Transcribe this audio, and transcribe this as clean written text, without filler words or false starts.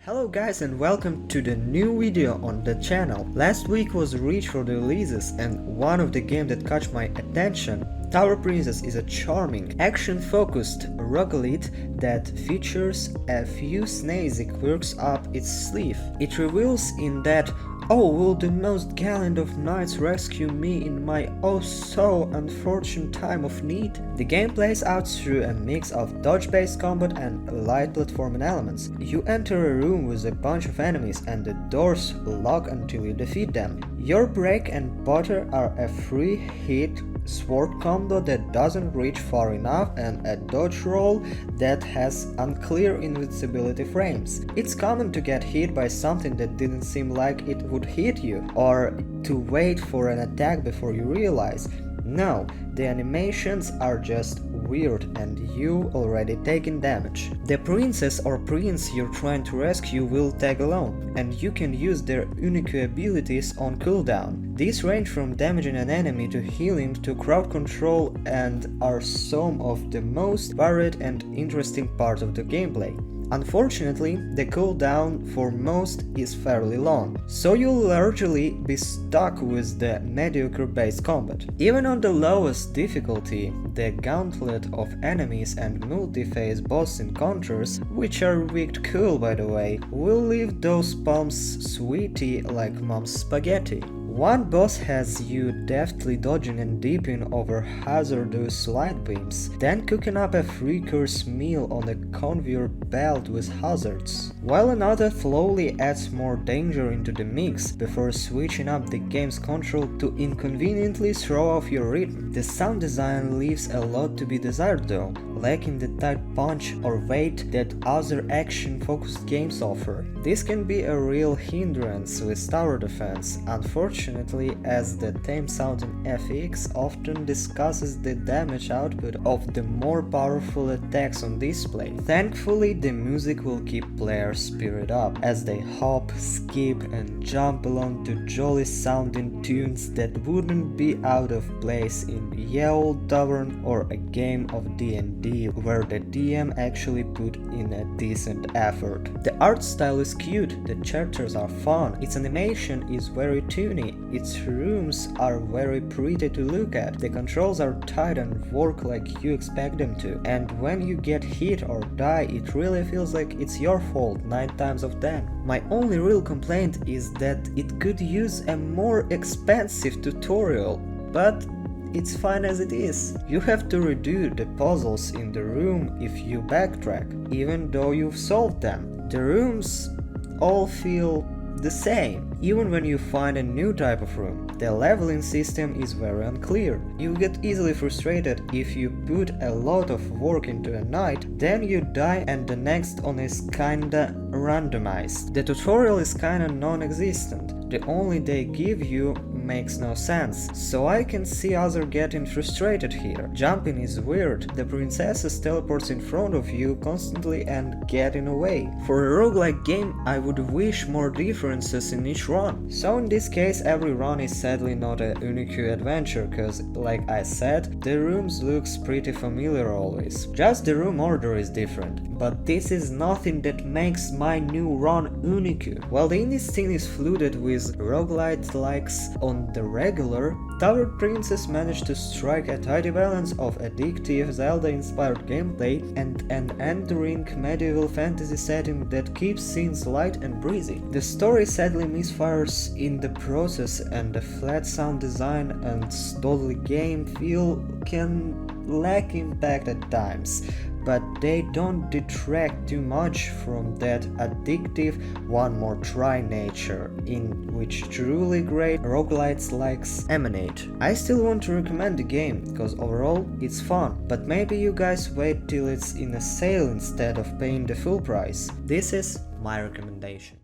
Hello guys and welcome to the new video on the channel. Last week was reach for the releases and one of the games that caught my attention. Tower Princess is a charming, action-focused roguelite that features a few snazzy quirks up its sleeve. It reveals in that, "Oh, will the most gallant of knights rescue me in my oh so unfortunate time of need?" The game plays out through a mix of dodge-based combat and light platforming elements. You enter a room with a bunch of enemies and the doors lock until you defeat them. Your break and butter are a free hit sword combo that doesn't reach far enough and a dodge roll that has unclear invincibility frames. It's common to get hit by something that didn't seem like it would hit you, or to wait for an attack before you realize. No, the animations are just weird and you already taken damage. The princess or prince you're trying to rescue will tag along, and you can use their unique abilities on cooldown. These range from damaging an enemy to healing to crowd control and are some of the most varied and interesting parts of the gameplay. Unfortunately, the cooldown for most is fairly long, so you'll largely be stuck with the mediocre base combat. Even on the lowest difficulty, the gauntlet of enemies and multi-phase boss encounters, which are wicked cool by the way, will leave those palms sweaty like mom's spaghetti. One boss has you deftly dodging and dipping over hazardous light beams, then cooking up a free course meal on a conveyor belt with hazards, while another slowly adds more danger into the mix before switching up the game's control to inconveniently throw off your rhythm. The sound design leaves a lot to be desired though, lacking the tight punch or weight that other action-focused games offer. This can be a real hindrance with tower defense, unfortunately, as the theme sound in FX often discusses the damage output of the more powerful attacks on display. Thankfully, the music will keep players' spirit up as they hop, skip and jump along to jolly sounding tunes that wouldn't be out of place in Ye Olde Tavern or a game of D&D where the DM actually put in a decent effort. The art style is cute, the characters are fun, its animation is very toony, its rooms are very pretty to look at, the controls are tight and work like you expect them to, and when you get hit or die it really feels like it's your fault 9 times of 10. My only real complaint is that it could use a more expensive tutorial, but it's fine as it is. You have to redo the puzzles in the room if you backtrack, even though you've solved them. The rooms all feel the same, even when you find a new type of room. The leveling system is very unclear. You get easily frustrated if you put a lot of work into a night, then you die and the next one is kinda randomized. The tutorial is kinda non-existent. The only they give you makes no sense, so I can see others getting frustrated here. Jumping is weird, the princess teleports in front of you constantly and getting away. For a roguelike game, I would wish more differences in each run. So in this case, every run is sadly not a unique adventure, cause like I said, the rooms looks pretty familiar always. Just the room order is different, but this is nothing that makes my new run unique. While the indie scene is flooded with roguelite likes on the regular, Tower Princess managed to strike a tidy balance of addictive Zelda-inspired gameplay and an enduring medieval fantasy setting that keeps scenes light and breezy. The story sadly misfires in the process, and the flat sound design and stodgy game feel can lack impact at times, but they don't detract too much from that addictive one more try nature in which truly great roguelites likes emanate. I still want to recommend the game, because overall it's fun, but maybe you guys wait till it's in a sale instead of paying the full price. This is my recommendation.